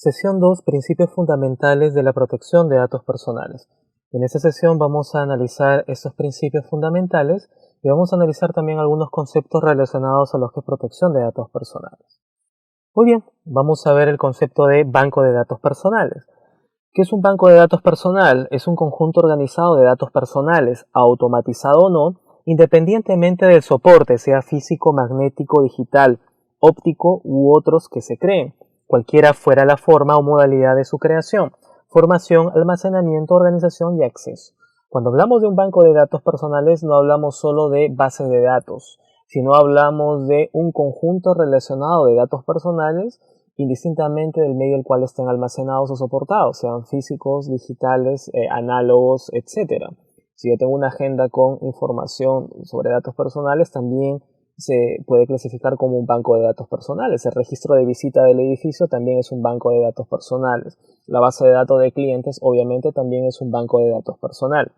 Sesión 2. Principios fundamentales de la protección de datos personales. En esta sesión vamos a analizar estos principios fundamentales y vamos a analizar también algunos conceptos relacionados a lo que es protección de datos personales. Muy bien, vamos a ver el concepto de banco de datos personales. ¿Qué es un banco de datos personal? Es un conjunto organizado de datos personales, automatizado o no, independientemente del soporte, sea físico, magnético, digital, óptico u otros que se creen, cualquiera fuera la forma o modalidad de su creación, formación, almacenamiento, organización y acceso. Cuando hablamos de un banco de datos personales no hablamos solo de base de datos, sino hablamos de un conjunto relacionado de datos personales indistintamente del medio en el cual estén almacenados o soportados, sean físicos, digitales, análogos, etc. Si yo tengo una agenda con información sobre datos personales, también se puede clasificar como un banco de datos personales. El registro de visita del edificio también es un banco de datos personales. La base de datos de clientes obviamente también es un banco de datos personal.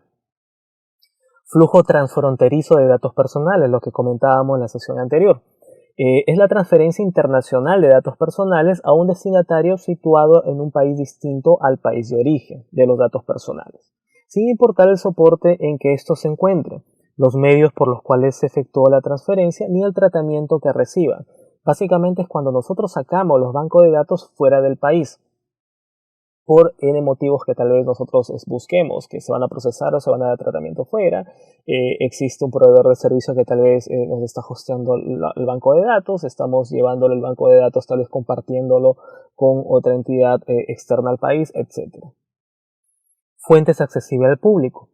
Flujo transfronterizo de datos personales, lo que comentábamos en la sesión anterior. Es la transferencia internacional de datos personales a un destinatario situado en un país distinto al país de origen de los datos personales, sin importar el soporte en que estos se encuentren, los medios por los cuales se efectuó la transferencia ni el tratamiento que reciban. Básicamente es cuando nosotros sacamos los bancos de datos fuera del país, por N motivos que tal vez nosotros busquemos, que se van a procesar o se van a dar tratamiento fuera. Existe un proveedor de servicio que tal vez nos está hosteando el banco de datos, estamos llevándole el banco de datos, tal vez compartiéndolo con otra entidad externa al país, etc. Fuentes accesibles al público.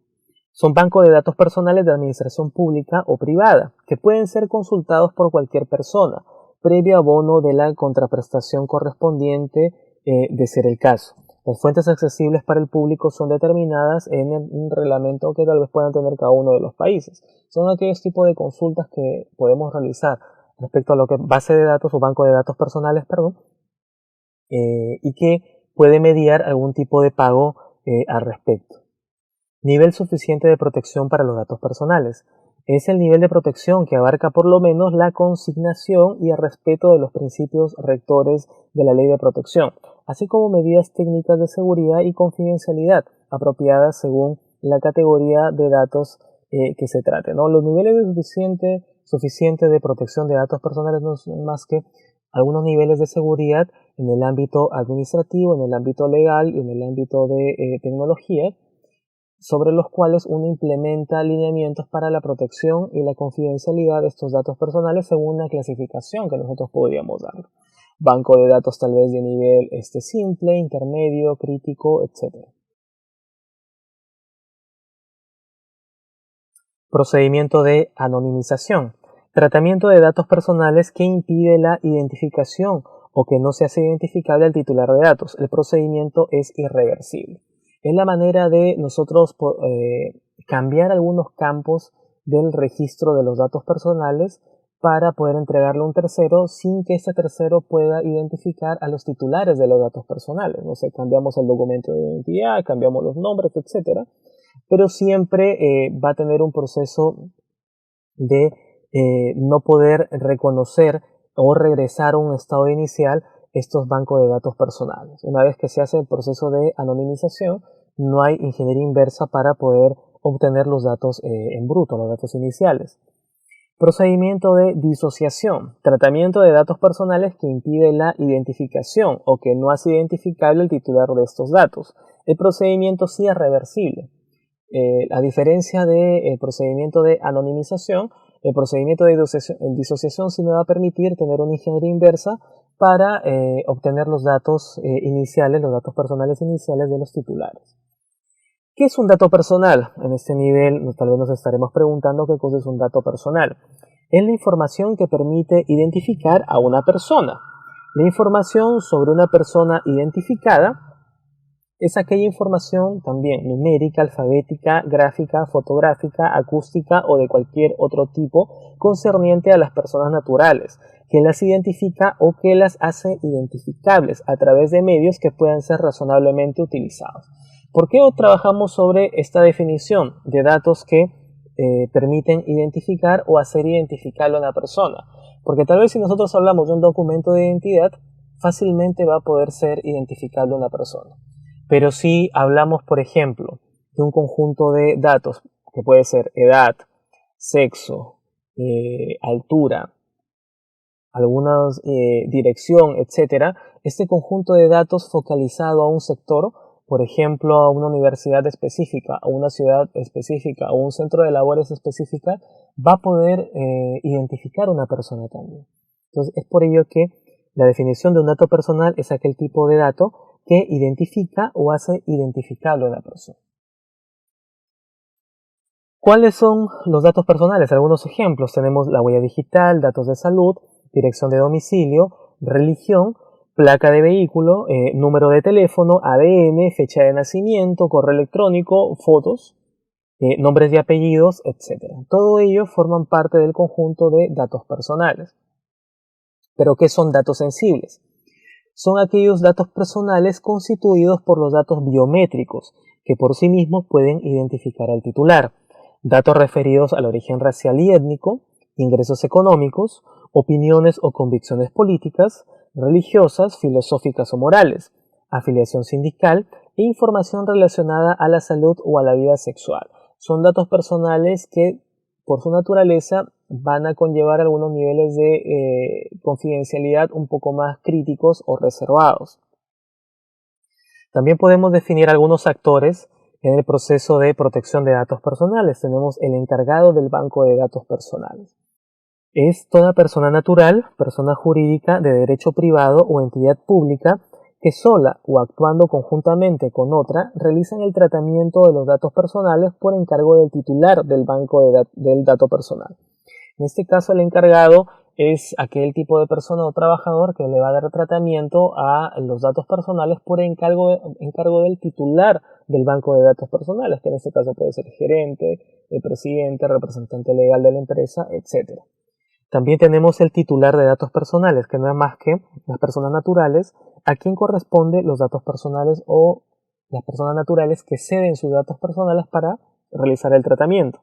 Son bancos de datos personales de administración pública o privada, que pueden ser consultados por cualquier persona, previo abono de la contraprestación correspondiente de ser el caso. Las fuentes accesibles para el público son determinadas en un reglamento que tal vez puedan tener cada uno de los países. Son aquellos tipos de consultas que podemos realizar respecto a lo que es base de datos o banco de datos personales, y que puede mediar algún tipo de pago al respecto. Nivel suficiente de protección para los datos personales. Es el nivel de protección que abarca por lo menos la consignación y el respeto de los principios rectores de la ley de protección, así como medidas técnicas de seguridad y confidencialidad apropiadas según la categoría de datos que se trate, ¿no? Los niveles de suficiente de protección de datos personales no son más que algunos niveles de seguridad en el ámbito administrativo, en el ámbito legal y en el ámbito de tecnología, sobre los cuales uno implementa alineamientos para la protección y la confidencialidad de estos datos personales según una clasificación que nosotros podríamos dar. Banco de datos tal vez de nivel simple, intermedio, crítico, etc. Procedimiento de anonimización. Tratamiento de datos personales que impide la identificación o que no se hace identificable al titular de datos. El procedimiento es irreversible. Es la manera de nosotros cambiar algunos campos del registro de los datos personales para poder entregarlo a un tercero sin que este tercero pueda identificar a los titulares de los datos personales. No sé, cambiamos el documento de identidad, cambiamos los nombres, etc. Pero siempre va a tener un proceso de no poder reconocer o regresar a un estado inicial estos bancos de datos personales. Una vez que se hace el proceso de anonimización, no hay ingeniería inversa para poder obtener los datos en bruto, los datos iniciales. Procedimiento de disociación. Tratamiento de datos personales que impide la identificación o que no hace identificable el titular de estos datos. El procedimiento sí es reversible. A diferencia del procedimiento de anonimización, el procedimiento de disociación sí me va a permitir tener una ingeniería inversa para obtener los datos iniciales, los datos personales iniciales de los titulares. ¿Qué es un dato personal? En este nivel tal vez nos estaremos preguntando qué cosa es un dato personal. Es la información que permite identificar a una persona. La información sobre una persona identificada es aquella información también numérica, alfabética, gráfica, fotográfica, acústica o de cualquier otro tipo concerniente a las personas naturales, que las identifica o que las hace identificables a través de medios que puedan ser razonablemente utilizados. ¿Por qué trabajamos sobre esta definición de datos que permiten identificar o hacer identificable a una persona? Porque tal vez si nosotros hablamos de un documento de identidad, fácilmente va a poder ser identificable una persona. Pero si hablamos, por ejemplo, de un conjunto de datos que puede ser edad, sexo, altura, alguna dirección, etcétera, este conjunto de datos focalizado a un sector, por ejemplo, a una universidad específica, a una ciudad específica, o un centro de labores específica, va a poder identificar a una persona también. Entonces, es por ello que la definición de un dato personal es aquel tipo de dato que identifica o hace identificable a una persona. ¿Cuáles son los datos personales? Algunos ejemplos. Tenemos la huella digital, datos de salud, dirección de domicilio, religión, placa de vehículo, número de teléfono, ADN, fecha de nacimiento, correo electrónico, fotos, nombres y apellidos, etc. Todo ello forman parte del conjunto de datos personales. ¿Pero qué son datos sensibles? Son aquellos datos personales constituidos por los datos biométricos, que por sí mismos pueden identificar al titular. Datos referidos al origen racial y étnico, ingresos económicos, opiniones o convicciones políticas, religiosas, filosóficas o morales, afiliación sindical e información relacionada a la salud o a la vida sexual. Son datos personales que, por su naturaleza, van a conllevar algunos niveles de confidencialidad un poco más críticos o reservados. También podemos definir algunos actores en el proceso de protección de datos personales. Tenemos el encargado del banco de datos personales. Es toda persona natural, persona jurídica de derecho privado o entidad pública que sola o actuando conjuntamente con otra realizan el tratamiento de los datos personales por encargo del titular del banco del dato personal. En este caso, el encargado es aquel tipo de persona o trabajador que le va a dar tratamiento a los datos personales por encargo del titular del banco de datos personales, que en este caso puede ser el gerente, el presidente, el representante legal de la empresa, etc. También tenemos el titular de datos personales, que no es más que las personas naturales a quien corresponde los datos personales o las personas naturales que ceden sus datos personales para realizar el tratamiento.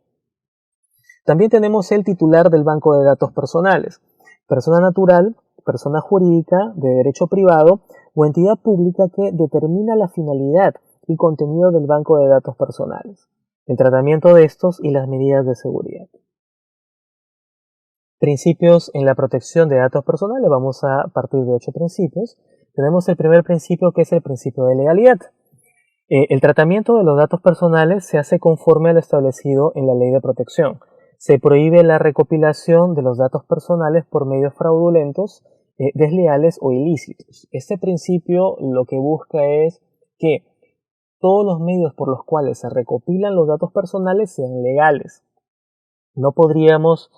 También tenemos el titular del banco de datos personales, persona natural, persona jurídica de derecho privado o entidad pública que determina la finalidad y contenido del banco de datos personales, el tratamiento de estos y las medidas de seguridad. Principios en la protección de datos personales. Vamos a partir de 8 principios. Tenemos el primer principio, que es el principio de legalidad. El tratamiento de los datos personales se hace conforme a lo establecido en la ley de protección. Se prohíbe la recopilación de los datos personales por medios fraudulentos, desleales o ilícitos. Este principio lo que busca es que todos los medios por los cuales se recopilan los datos personales sean legales. No podríamos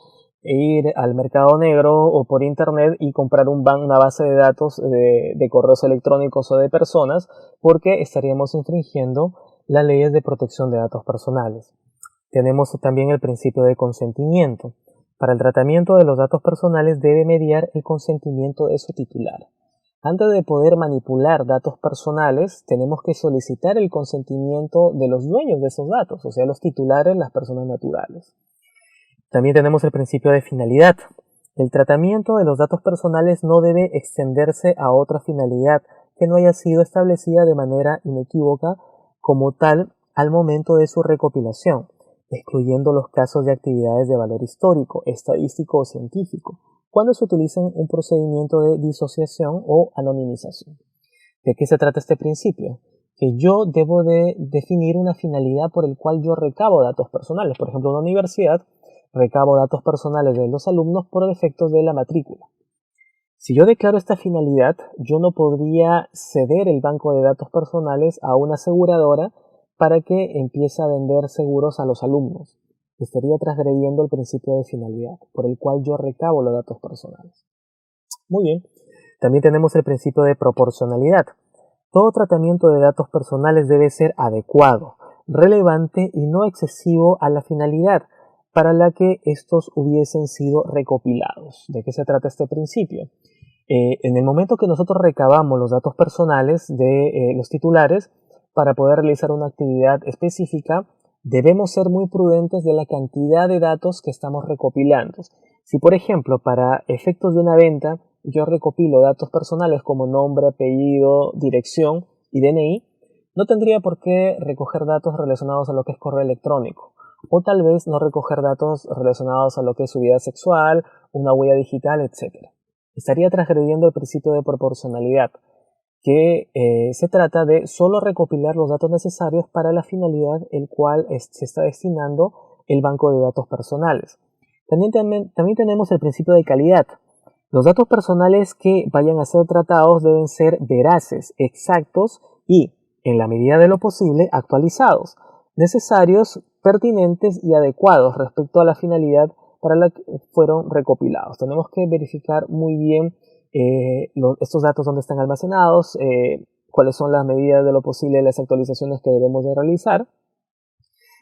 ir al mercado negro o por internet y comprar una base de datos de correos electrónicos o de personas, porque estaríamos infringiendo las leyes de protección de datos personales. Tenemos también el principio de consentimiento. Para el tratamiento de los datos personales debe mediar el consentimiento de su titular. Antes de poder manipular datos personales, tenemos que solicitar el consentimiento de los dueños de esos datos, o sea, los titulares, las personas naturales. También tenemos el principio de finalidad. El tratamiento de los datos personales no debe extenderse a otra finalidad que no haya sido establecida de manera inequívoca como tal al momento de su recopilación, excluyendo los casos de actividades de valor histórico, estadístico o científico, cuando se utiliza un procedimiento de disociación o anonimización. ¿De qué se trata este principio? Que yo debo de definir una finalidad por el cual yo recabo datos personales. Por ejemplo, una universidad recabo datos personales de los alumnos por efectos de la matrícula. Si yo declaro esta finalidad, yo no podría ceder el banco de datos personales a una aseguradora para que empiece a vender seguros a los alumnos. Estaría transgrediendo el principio de finalidad, por el cual yo recabo los datos personales. Muy bien. También tenemos el principio de proporcionalidad. Todo tratamiento de datos personales debe ser adecuado, relevante y no excesivo a la finalidad para la que estos hubiesen sido recopilados. ¿De qué se trata este principio? En el momento que nosotros recabamos los datos personales de los titulares para poder realizar una actividad específica, debemos ser muy prudentes de la cantidad de datos que estamos recopilando. Si, por ejemplo, para efectos de una venta yo recopilo datos personales como nombre, apellido, dirección y DNI, no tendría por qué recoger datos relacionados a lo que es correo electrónico. O tal vez no recoger datos relacionados a lo que es su vida sexual, una huella digital, etc. Estaría transgrediendo el principio de proporcionalidad, que se trata de solo recopilar los datos necesarios para la finalidad el cual se está destinando el banco de datos personales. También tenemos el principio de calidad. Los datos personales que vayan a ser tratados deben ser veraces, exactos y, en la medida de lo posible, actualizados, necesarios, pertinentes y adecuados respecto a la finalidad para la que fueron recopilados. Tenemos que verificar muy bien estos datos dónde están almacenados, cuáles son las medidas de lo posible, las actualizaciones que debemos de realizar,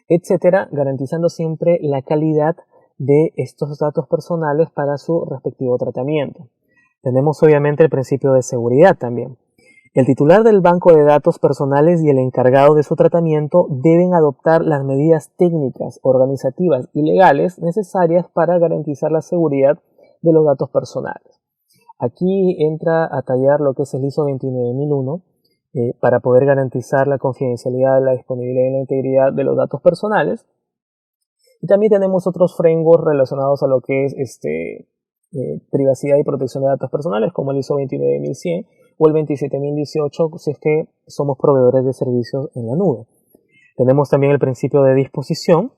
etcétera, garantizando siempre la calidad de estos datos personales para su respectivo tratamiento. Tenemos obviamente el principio de seguridad también. El titular del banco de datos personales y el encargado de su tratamiento deben adoptar las medidas técnicas, organizativas y legales necesarias para garantizar la seguridad de los datos personales. Aquí entra a tallar lo que es el ISO 29001 para poder garantizar la confidencialidad, la disponibilidad y la integridad de los datos personales. Y también tenemos otros frameworks relacionados a lo que es privacidad y protección de datos personales, como el ISO 29100 o el 27018, si es que somos proveedores de servicios en la nube. Tenemos también el principio de disposición.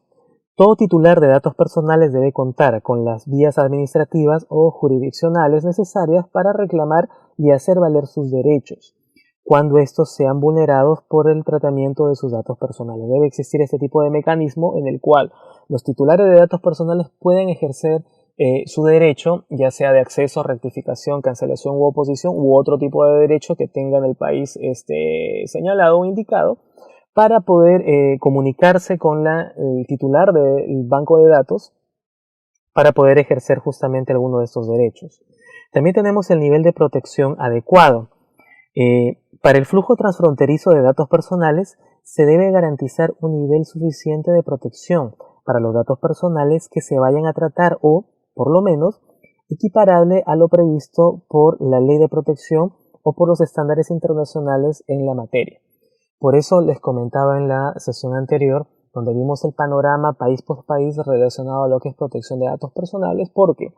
Todo titular de datos personales debe contar con las vías administrativas o jurisdiccionales necesarias para reclamar y hacer valer sus derechos cuando estos sean vulnerados por el tratamiento de sus datos personales. Debe existir este tipo de mecanismo en el cual los titulares de datos personales pueden ejercer su derecho, ya sea de acceso, rectificación, cancelación u oposición, u otro tipo de derecho que tenga en el país señalado o indicado, para poder comunicarse con el titular del banco de datos para poder ejercer justamente alguno de estos derechos. También tenemos el nivel de protección adecuado. Para el flujo transfronterizo de datos personales se debe garantizar un nivel suficiente de protección para los datos personales que se vayan a tratar o, por lo menos, equiparable a lo previsto por la ley de protección o por los estándares internacionales en la materia. Por eso les comentaba en la sesión anterior, donde vimos el panorama país por país relacionado a lo que es protección de datos personales, porque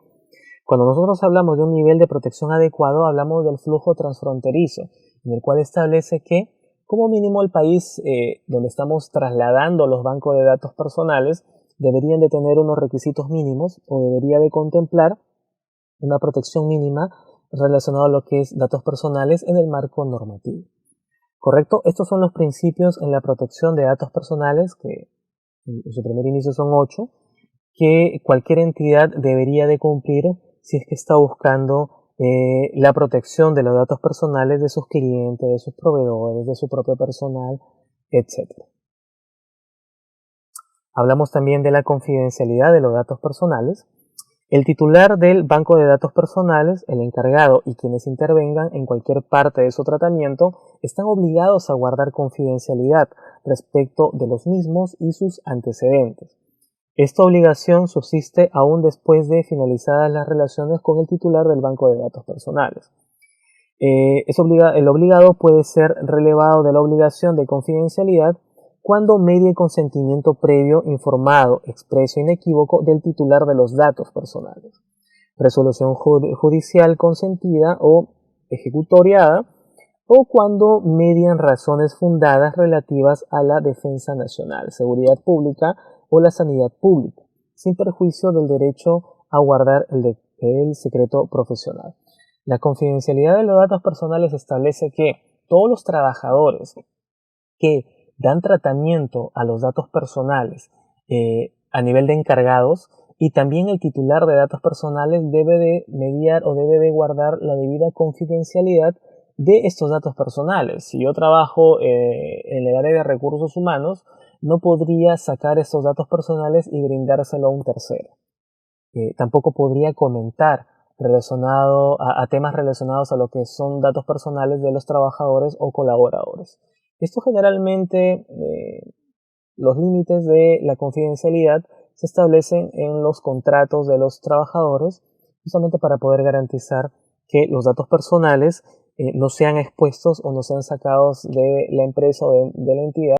cuando nosotros hablamos de un nivel de protección adecuado, hablamos del flujo transfronterizo, en el cual establece que, como mínimo, el país donde estamos trasladando los bancos de datos personales deberían de tener unos requisitos mínimos o debería de contemplar una protección mínima relacionada a lo que es datos personales en el marco normativo. ¿Correcto? Estos son los principios en la protección de datos personales, que en su primer inicio son 8, que cualquier entidad debería de cumplir si es que está buscando la protección de los datos personales de sus clientes, de sus proveedores, de su propio personal, etc. Hablamos también de la confidencialidad de los datos personales. El titular del banco de datos personales, el encargado y quienes intervengan en cualquier parte de su tratamiento están obligados a guardar confidencialidad respecto de los mismos y sus antecedentes. Esta obligación subsiste aún después de finalizadas las relaciones con el titular del banco de datos personales. El obligado puede ser relevado de la obligación de confidencialidad cuando medie consentimiento previo, informado, expreso e inequívoco del titular de los datos personales, resolución judicial consentida o ejecutoriada, o cuando median razones fundadas relativas a la defensa nacional, seguridad pública o la sanidad pública, sin perjuicio del derecho a guardar el secreto profesional. La confidencialidad de los datos personales establece que todos los trabajadores que dan tratamiento a los datos personales a nivel de encargados y también el titular de datos personales debe de mediar o debe de guardar la debida confidencialidad de estos datos personales. Si yo trabajo en el área de recursos humanos, no podría sacar estos datos personales y brindárselo a un tercero. Tampoco podría comentar relacionado a temas relacionados a lo que son datos personales de los trabajadores o colaboradores. Esto generalmente, los límites de la confidencialidad se establecen en los contratos de los trabajadores, justamente para poder garantizar que los datos personales no sean expuestos o no sean sacados de la empresa o de la entidad